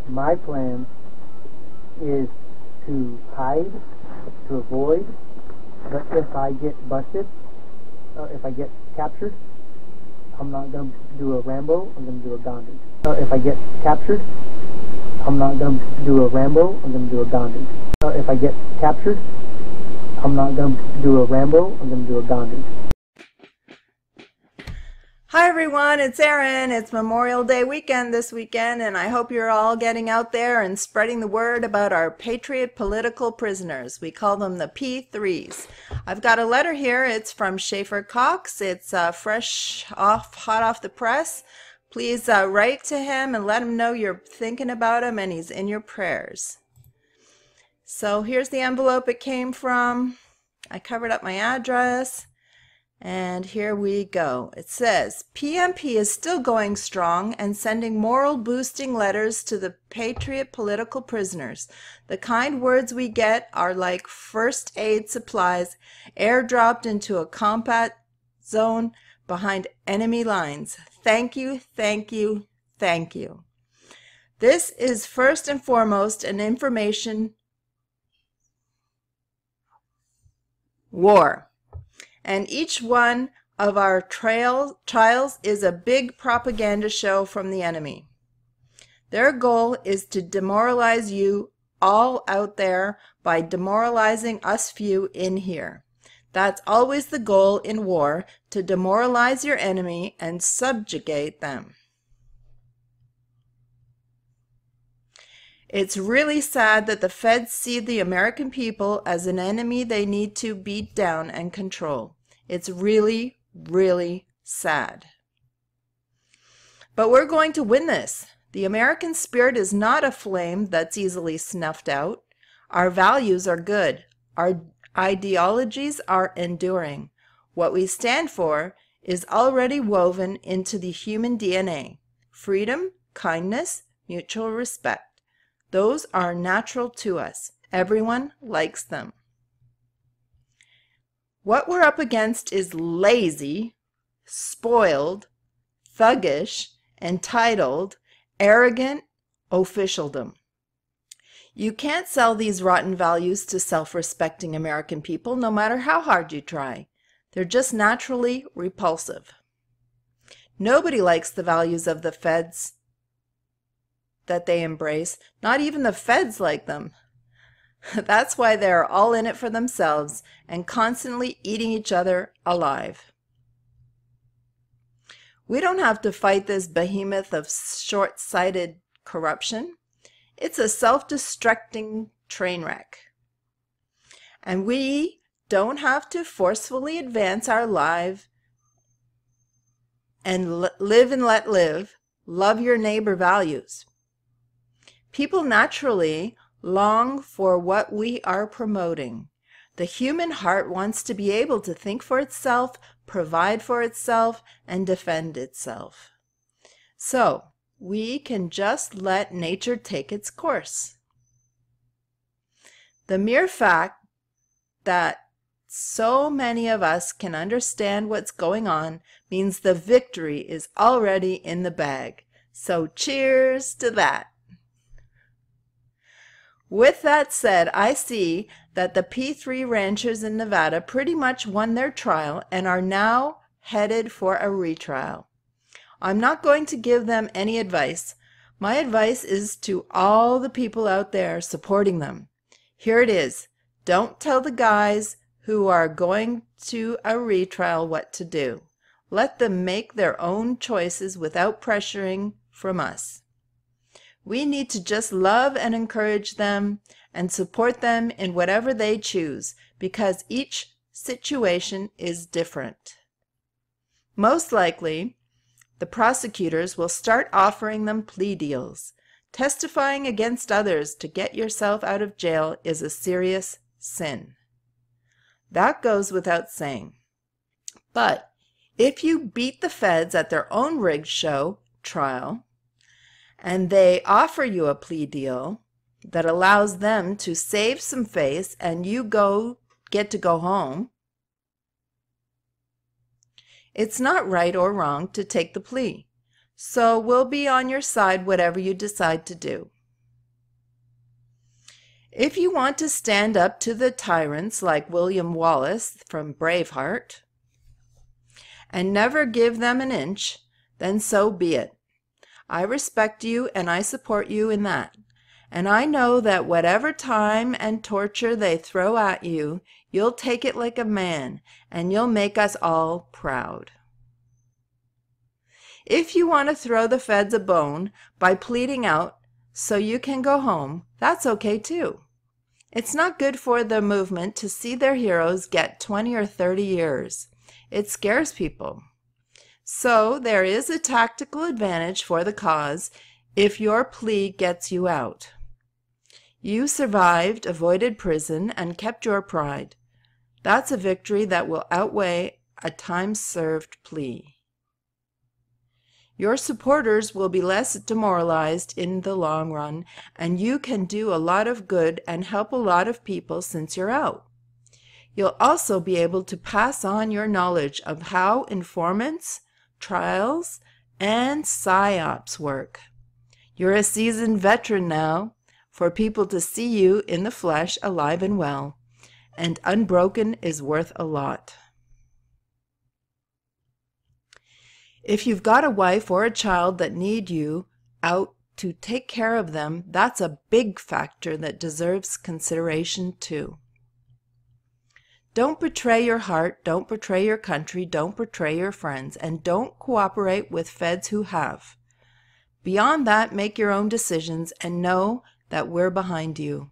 My plan is to hide, to avoid, but if I get busted, if I get captured, I'm not going to do a Rambo, I'm going to do a Gandhi. If I get captured, I'm not going to do a Rambo, I'm going to do a Gandhi. If I get captured, I'm not going to do a Rambo, I'm going to do a Gandhi. Hi everyone, it's Erin. It's Memorial Day weekend this weekend, and I hope you're all getting out there and spreading the word about our patriot political prisoners. We call them the P3s. I've got a letter here. It's from Schaeffer Cox. It's hot off the press. Please write to him and let him know you're thinking about him and he's in your prayers. So here's the envelope it came from. I covered up my address. And here we go. It says, PMP is still going strong and sending moral-boosting letters to the patriot political prisoners. The kind words we get are like first aid supplies airdropped into a combat zone behind enemy lines. Thank you, thank you, thank you. This is first and foremost an information war. And each one of our trials is a big propaganda show from the enemy. Their goal is to demoralize you all out there by demoralizing us few in here. That's always the goal in war, to demoralize your enemy and subjugate them. It's really sad that the feds see the American people as an enemy they need to beat down and control. It's really, really sad. But we're going to win this. The American spirit is not a flame that's easily snuffed out. Our values are good. Our ideologies are enduring. What we stand for is already woven into the human DNA. Freedom, kindness, mutual respect. Those are natural to us. Everyone likes them. What we're up against is lazy, spoiled, thuggish, entitled, arrogant officialdom. You can't sell these rotten values to self-respecting American people, no matter how hard you try. They're just naturally repulsive. Nobody likes the values of the feds that they embrace. Not even the feds like them. That's why they're all in it for themselves and constantly eating each other alive. We don't have to fight this behemoth of short-sighted corruption. It's a self-destructing train wreck. And we don't have to forcefully advance our life and live and let live, love your neighbor values. People naturally long for what we are promoting. The human heart wants to be able to think for itself, provide for itself, and defend itself. So, we can just let nature take its course. The mere fact that so many of us can understand what's going on means the victory is already in the bag. So, cheers to that. With that said, I see that the P3 ranchers in Nevada pretty much won their trial and are now headed for a retrial. I'm not going to give them any advice. My advice is to all the people out there supporting them. Here it is. Don't tell the guys who are going to a retrial what to do. Let them make their own choices without pressuring from us. We need to just love and encourage them and support them in whatever they choose, because each situation is different. Most likely, the prosecutors will start offering them plea deals. Testifying against others to get yourself out of jail is a serious sin. That goes without saying. But if you beat the feds at their own rigged show trial, and they offer you a plea deal that allows them to save some face and you get to go home, it's not right or wrong to take the plea. So we'll be on your side whatever you decide to do. If you want to stand up to the tyrants like William Wallace from Braveheart and never give them an inch, then so be it. I respect you and I support you in that. And I know that whatever time and torture they throw at you, you'll take it like a man, and you'll make us all proud. If you want to throw the feds a bone by pleading out so you can go home, that's okay too. It's not good for the movement to see their heroes get 20 or 30 years. It scares people. So there is a tactical advantage for the cause if your plea gets you out. You survived, avoided prison, and kept your pride. That's a victory that will outweigh a time-served plea. Your supporters will be less demoralized in the long run, and you can do a lot of good and help a lot of people since you're out. You'll also be able to pass on your knowledge of how informants, trials, and psyops work. You're a seasoned veteran now, for people to see you in the flesh alive and well, and unbroken is worth a lot. If you've got a wife or a child that need you out to take care of them, that's a big factor that deserves consideration too. Don't betray your heart, don't betray your country, don't betray your friends, and don't cooperate with feds who have. Beyond that, make your own decisions and know that we're behind you.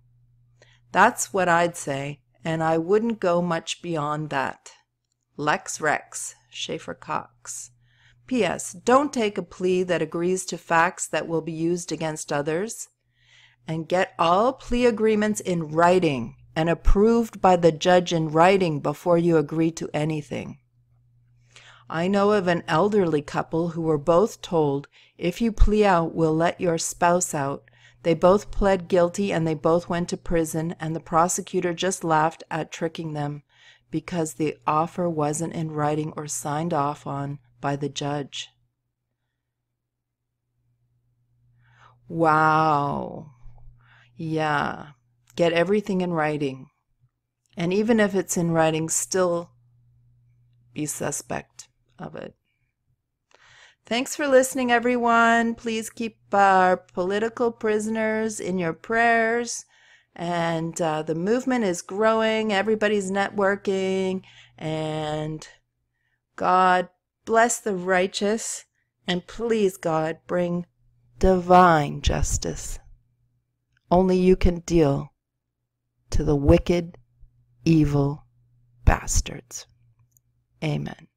That's what I'd say, and I wouldn't go much beyond that. Lex Rex, Schaeffer Cox. P.S. Don't take a plea that agrees to facts that will be used against others. And get all plea agreements in writing and approved by the judge in writing before you agree to anything. I know of an elderly couple who were both told, if you plea out, we'll let your spouse out. They both pled guilty and they both went to prison, and the prosecutor just laughed at tricking them because the offer wasn't in writing or signed off on by the judge. Wow. Yeah. Get everything in writing. And even if it's in writing, still be suspect of it. Thanks for listening, everyone. Please keep our political prisoners in your prayers. And the movement is growing. Everybody's networking. And God bless the righteous, and please, God, bring divine justice. Only you can deal to the wicked, evil bastards. Amen.